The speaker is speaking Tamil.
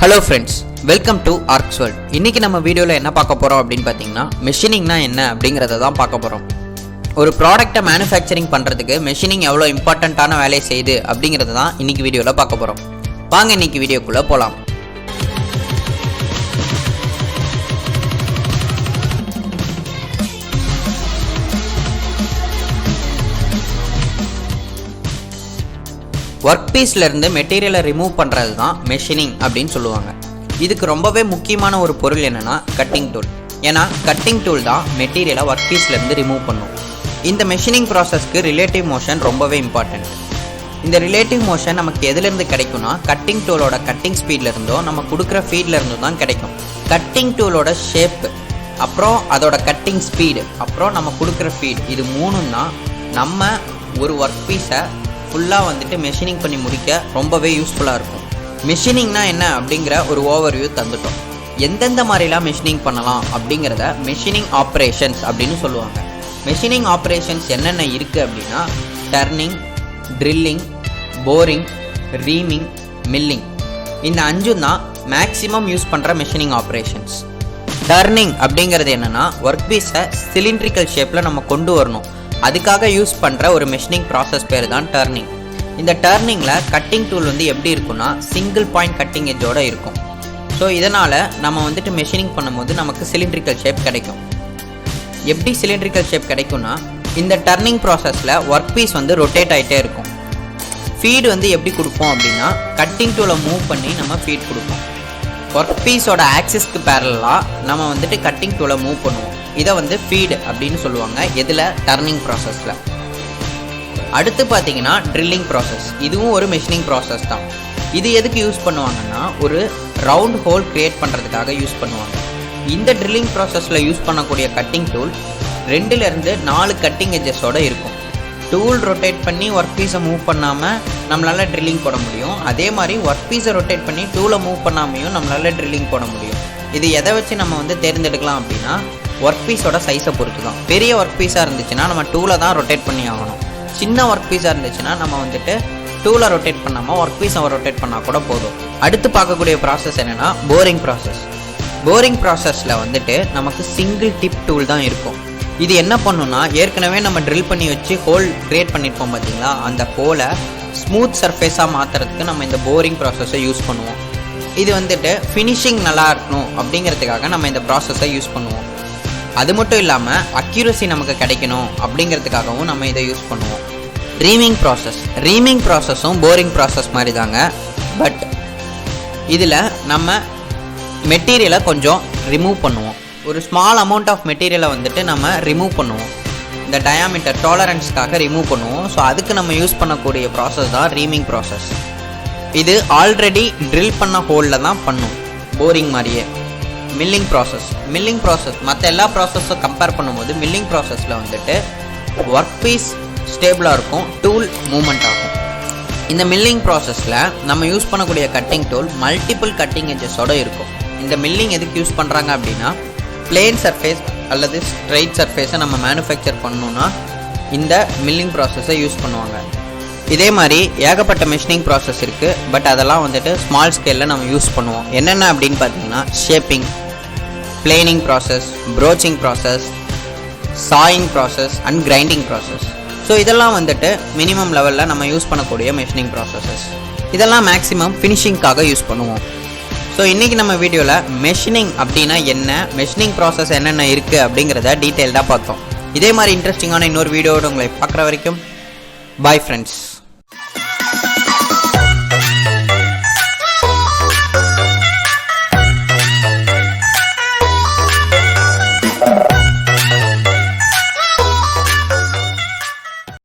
Hello friends, welcome to arcs world. இன்றைக்கி நம்ம வீடியோவில் என்ன பார்க்க போகிறோம் அப்படின்னு பார்த்தீங்கன்னா, மெஷினிங்னா என்ன அப்படிங்கிறத தான் பார்க்க போகிறோம். ஒரு ப்ராடக்டை மேனுஃபேக்சரிங் பண்ணுறதுக்கு மெஷினிங் எவ்வளோ இம்பார்ட்டண்ட்டான வேலையை செய்யுது அப்படிங்கிறத தான் இன்றைக்கி வீடியோவில் பார்க்க போகிறோம். வாங்க இன்றைக்கி வீடியோக்குள்ளே போகலாம். ஒர்க் பீஸ்லேருந்து மெட்டீரியலை ரிமூவ் பண்ணுறது தான் மெஷினிங் அப்படின்னு சொல்லுவாங்க. இதுக்கு ரொம்பவே முக்கியமான ஒரு பொருள் என்னென்னா கட்டிங் டூல். ஏன்னா கட்டிங் டூல் தான் மெட்டீரியலை ஒர்க் பீஸ்லேருந்து ரிமூவ் பண்ணும். இந்த மெஷினிங் ப்ராசஸ்க்கு ரிலேட்டிவ் மோஷன் ரொம்பவே இம்பார்ட்டண்ட். இந்த ரிலேட்டிவ் மோஷன் நமக்கு எதுலேருந்து கிடைக்கும்னா, கட்டிங் டூலோட கட்டிங் ஸ்பீட்லேருந்தோ நம்ம கொடுக்குற ஃபீட்லேருந்தோ தான் கிடைக்கும். கட்டிங் டூலோட ஷேப்பு, அப்புறம் அதோட கட்டிங் ஸ்பீடு, அப்புறம் நம்ம கொடுக்குற ஃபீட், இது மூணும் தான் நம்ம ஒரு ஒர்க் பீஸை ஃபுல்லாக மெஷினிங் பண்ணி முடிக்க ரொம்பவே யூஸ்ஃபுல்லாக இருக்கும். மெஷினிங்னா என்ன அப்படிங்கிற ஒரு ஓவர்வியூ தந்துட்டோம். எந்தெந்த மாதிரிலாம் மெஷினிங் பண்ணலாம் அப்படிங்கிறத மெஷினிங் ஆப்ரேஷன்ஸ் அப்படின்னு சொல்லுவாங்க. மெஷினிங் ஆப்ரேஷன்ஸ் என்னென்ன இருக்குது அப்படின்னா, turning, drilling, boring, reaming, milling. இந்த அஞ்சும் தான் மேக்ஸிமம் யூஸ் பண்ணுற மெஷினிங் ஆப்ரேஷன்ஸ். டர்னிங் அப்படிங்கிறது என்னென்னா, ஒர்க் பீஸை சிலிண்ட்ரிக்கல் ஷேப்பில் நம்ம கொண்டு வரணும். அதுக்காக யூஸ் பண்ணுற ஒரு மெஷினிங் ப்ராசஸ் பேர் தான் டர்னிங். இந்த டர்னிங்கில் கட்டிங் டூல் எப்படி இருக்குன்னா, சிங்கிள் பாயிண்ட் கட்டிங் எஜ்ஜோடு இருக்கும். ஸோ இதனால் நம்ம மெஷினிங் பண்ணும்போது நமக்கு சிலிண்ட்ரிக்கல் ஷேப் கிடைக்கும். எப்படி சிலிண்ட்ரிக்கல் ஷேப் கிடைக்கும்னா, இந்த டர்னிங் ப்ராசஸில் ஒர்க் பீஸ் ரொட்டேட் ஆகிட்டே இருக்கும். ஃபீடு எப்படி கொடுப்போம் அப்படின்னா, கட்டிங் டூலை மூவ் பண்ணி நம்ம ஃபீட் கொடுப்போம். ஒர்க் பீஸோட ஆக்சிஸ்க்கு பேரலாக நம்ம கட்டிங் டூலை மூவ் பண்ணுவோம். இதை ஃபீடு அப்படின்னு சொல்லுவாங்க. இதில் டர்னிங் ப்ராசஸில். அடுத்து பார்த்தீங்கன்னா ட்ரில்லிங் ப்ராசஸ். இதுவும் ஒரு மெஷினிங் ப்ராசஸ் தான். இது எதுக்கு யூஸ் பண்ணுவாங்கன்னா, ஒரு ரவுண்ட் ஹோல் க்ரியேட் பண்ணுறதுக்காக யூஸ் பண்ணுவாங்க. இந்த ட்ரில்லிங் ப்ராசஸில் யூஸ் பண்ணக்கூடிய கட்டிங் டூல் 2லேருந்து 4 கட்டிங் எட்ஜஸோடு இருக்கும். டூல் ரொட்டேட் பண்ணி ஒர்க் பீஸை மூவ் பண்ணாமல் நம்மளால் ட்ரில்லிங் போட முடியும். அதே மாதிரி ஒர்க் பீஸை ரொட்டேட் பண்ணி டூலை மூவ் பண்ணாமையும் நம்மளால் ட்ரில்லிங் போட முடியும். இது எதை வச்சு நம்ம தேர்ந்தெடுக்கலாம் அப்படின்னா, ஒர்க் பீஸோட சைஸை பொறுத்து தான். பெரிய ஒர்க் பீஸாக இருந்துச்சுன்னா நம்ம டூலை தான் ரொட்டேட் பண்ணி ஆகணும். சின்ன ஒர்க் பீஸாக இருந்துச்சுன்னா நம்ம டூலை ரொட்டேட் பண்ணாமல் ஒர்க் பீஸை ரொட்டேட் பண்ணால் கூட போதும். அடுத்து பார்க்கக்கூடிய ப்ராசஸ் என்னென்னா, போரிங் ப்ராசஸ். போரிங் ப்ராசஸில் நமக்கு சிங்கிள் டிப் டூல் தான் இருக்கும். இது என்ன பண்ணுன்னா, ஏற்கனவே நம்ம ட்ரில் பண்ணி வச்சு ஹோல் க்ரியேட் பண்ணியிருப்போம் பார்த்தீங்களா, அந்த ஹோலை ஸ்மூத் சர்ஃபேஸாக மாற்றுறதுக்கு நம்ம இந்த போரிங் ப்ராசஸை யூஸ் பண்ணுவோம். இது ஃபினிஷிங் நல்லா இருக்கணும் அப்படிங்கிறதுக்காக நம்ம இந்த ப்ராசஸை யூஸ் பண்ணுவோம். அது மட்டும் இல்லாமல் அக்யூரசி நமக்கு கிடைக்கணும் அப்படிங்கிறதுக்காகவும் நம்ம இதை யூஸ் பண்ணுவோம். ரீமிங் ப்ராசஸும் போரிங் ப்ராசஸ் மாதிரி தாங்க. பட் இதில் நம்ம மெட்டீரியலை கொஞ்சம் ரிமூவ் பண்ணுவோம். ஒரு ஸ்மால் அமௌண்ட் ஆஃப் மெட்டீரியலை நம்ம ரிமூவ் பண்ணுவோம். இந்த டயாமீட்டர் டாலரன்ஸ்க்காக ரிமூவ் பண்ணுவோம். ஸோ அதுக்கு நம்ம யூஸ் பண்ணக்கூடிய ப்ராசஸ் தான் ரீமிங் ப்ராசஸ். இது ஆல்ரெடி ட்ரில் பண்ண ஹோலில் தான் பண்ணும், போரிங் மாதிரியே. மில்லிங் ப்ராசஸ் மற்ற எல்லா ப்ராசஸும் கம்பேர் பண்ணும்போது மில்லிங் ப்ராசஸில் ஒர்க் பீஸ் ஸ்டேபிளாக இருக்கும், டூல் மூவ்மெண்ட் ஆகும். இந்த மில்லிங் ப்ராசஸில் நம்ம யூஸ் பண்ணக்கூடிய கட்டிங் டூல் மல்டிபிள் கட்டிங் எட்ஜஸோடு இருக்கும். இந்த மில்லிங் எதுக்கு யூஸ் பண்ணுறாங்க அப்படின்னா, பிளேன் சர்ஃபேஸ் அல்லது ஸ்ட்ரைட் சர்ஃபேஸை நம்ம மேனுஃபேக்சர் பண்ணணுன்னா இந்த மில்லிங் ப்ராசஸை யூஸ் பண்ணுவாங்க. இதே மாதிரி ஏகப்பட்ட மெஷினிங் ப்ராசஸ் இருக்குது. பட் அதெல்லாம் ஸ்மால் ஸ்கேலில் நம்ம யூஸ் பண்ணுவோம். என்னென்ன அப்படின்னு பார்த்தீங்கன்னா, shaping, planing process, broaching process, sawing process and grinding process. So இதெல்லாம் மினிமம் லெவலில் நம்ம யூஸ் பண்ணக்கூடிய மெஷினிங் ப்ராசஸஸ். இதெல்லாம் மேக்ஸிமம் ஃபினிஷிங்காக யூஸ் பண்ணுவோம். ஸோ இன்றைக்கி நம்ம வீடியோவில் மெஷினிங் அப்படின்னா என்ன, மெஷினிங் ப்ராசஸ் என்னென்ன இருக்குது அப்படிங்கிறத டீட்டெயில்டாக பார்த்தோம். இதே மாதிரி இன்ட்ரெஸ்டிங்கான இன்னொரு வீடியோவோட உங்களை பார்க்குற வரைக்கும் பாய் ஃப்ரெண்ட்ஸ்.